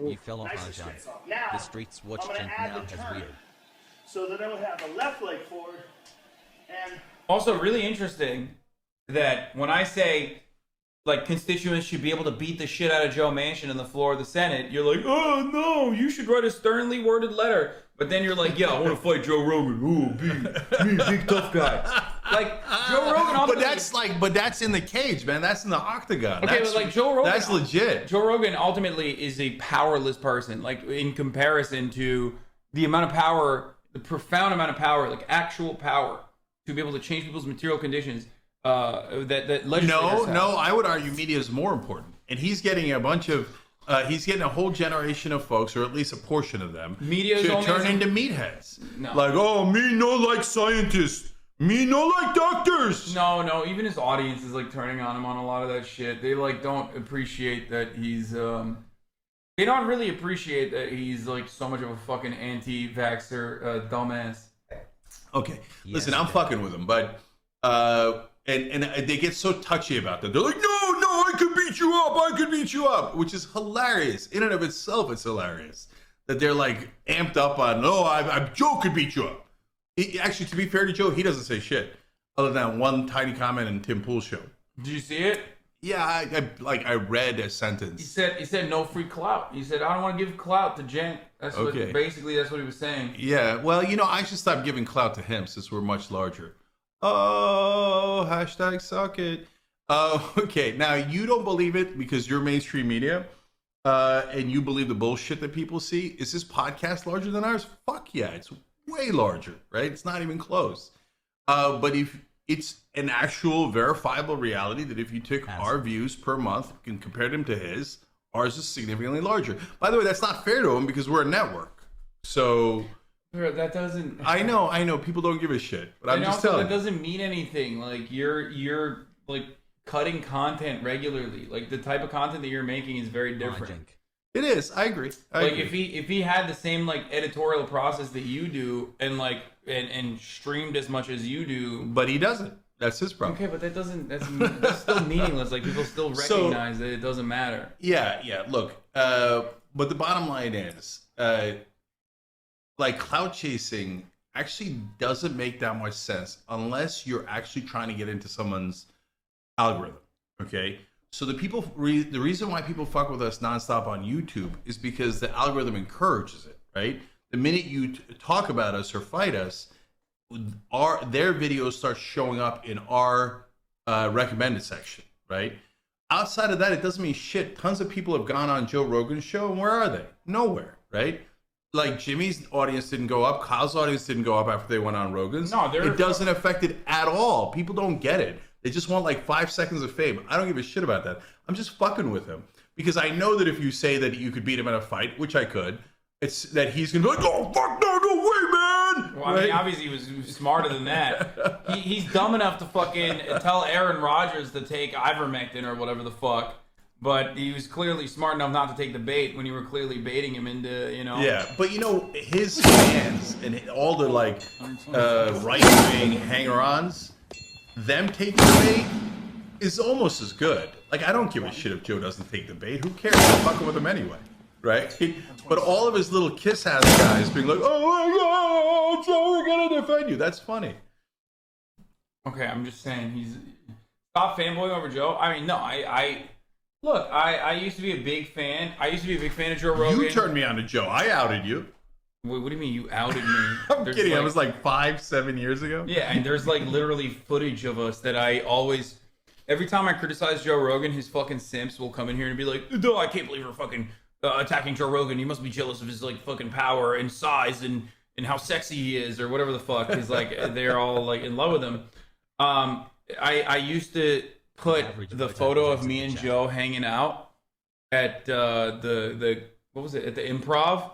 You fell off on John. The streets watch Jink now as weird. So then I would have the left leg forward. And also really interesting that when I say like constituents should be able to beat the shit out of Joe Manchin on the floor of the Senate, you're like, oh no, you should write a sternly worded letter. But then you're like, yeah, I want to fight Joe Rogan. Ooh, me, big tough guy. Like Joe Rogan, but that's in the cage, man. That's in the octagon. Okay, but like Joe Rogan, that's legit. Joe Rogan ultimately is a powerless person, like in comparison to the amount of power, the profound amount of power, like actual power to be able to change people's material conditions. That legislators have. No, I would argue media is more important, and he's getting a bunch of. He's getting a whole generation of folks, or at least a portion of them, media to turn into meatheads. No. Like, oh, me no like scientists. Me no like doctors. No. Even his audience is like turning on him on a lot of that shit. They like don't appreciate that he's. They don't really appreciate that he's like so much of a fucking anti-vaxxer dumbass. Okay, listen, I'm fucking with him, but and they get so touchy about that. They're like, no, I could beat you up, which is hilarious. In and of itself, it's hilarious that they're like amped up on, Joe could beat you up. Actually, to be fair to Joe, he doesn't say shit other than one tiny comment in Tim Pool's show. Did you see it? Yeah, I read a sentence. He said no free clout. He said I don't want to give clout to Jen. That's what basically that's what he was saying. Yeah, well, I should stop giving clout to him since we're much larger. Oh, hashtag suck it. Okay, now you don't believe it because you're mainstream media, and you believe the bullshit that people see. Is this podcast larger than ours? Fuck yeah, it's way larger, right? It's not even close. But if it's an actual verifiable reality that if you took our views per month and compared them to his, ours is significantly larger. By the way, that's not fair to him because we're a network. So that doesn't. I know. People don't give a shit, but I'm just telling. That doesn't mean anything. Like you're like cutting content regularly. Like the type of content that you're making is very different. It is. I agree. If he had the same like editorial process that you do and like and streamed as much as you do, but he doesn't. That's his problem. Okay, but that's still meaningless. Like people still recognize that it doesn't matter. Yeah. Look, but the bottom line is, like clout chasing actually doesn't make that much sense unless you're actually trying to get into someone's algorithm. Okay. So the reason why people fuck with us nonstop on YouTube is because the algorithm encourages it, right? The minute you talk about us or fight us, their videos start showing up in our recommended section, right? Outside of that, it doesn't mean shit. Tons of people have gone on Joe Rogan's show, and where are they? Nowhere, right? Like Jimmy's audience didn't go up, Kyle's audience didn't go up after they went on Rogan's. No, it doesn't affect it at all. People don't get it. They just want like 5 seconds of fame. I don't give a shit about that. I'm just fucking with him because I know that if you say that you could beat him in a fight, which I could, it's that he's gonna be like, oh fuck no way, man. Well, I mean, obviously he was smarter than that. He's dumb enough to fucking tell Aaron Rodgers to take ivermectin or whatever the fuck, but he was clearly smart enough not to take the bait when you were clearly baiting him into, Yeah, but his fans and all the like right-wing hanger-ons. Them taking the bait is almost as good. Like, I don't give a shit if Joe doesn't take the bait. Who cares? I'm fucking with him anyway, right? But all of his little kiss-ass guys being like, oh my God, Joe, we're gonna defend you. That's funny. Okay, I'm just saying stop fanboying over Joe. I mean, no, I used to be a big fan. I used to be a big fan of Joe Rogan. You turned me on to Joe. I outed you. Wait, what do you mean you outed me? I'm kidding. It was like 5-7 years ago. Yeah, and there's like literally footage of us that I always... Every time I criticize Joe Rogan, his fucking simps will come in here and be like, no, I can't believe we're fucking attacking Joe Rogan. You must be jealous of his like fucking power and size and how sexy he is or whatever the fuck. Because like they're all like in love with him. I used to put the photo of me and Joe hanging out at the what was it, at the Improv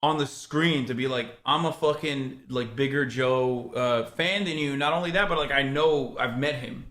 on the screen to be like, I'm a fucking like bigger Joe fan than you. Not only that, but like I know I've met him.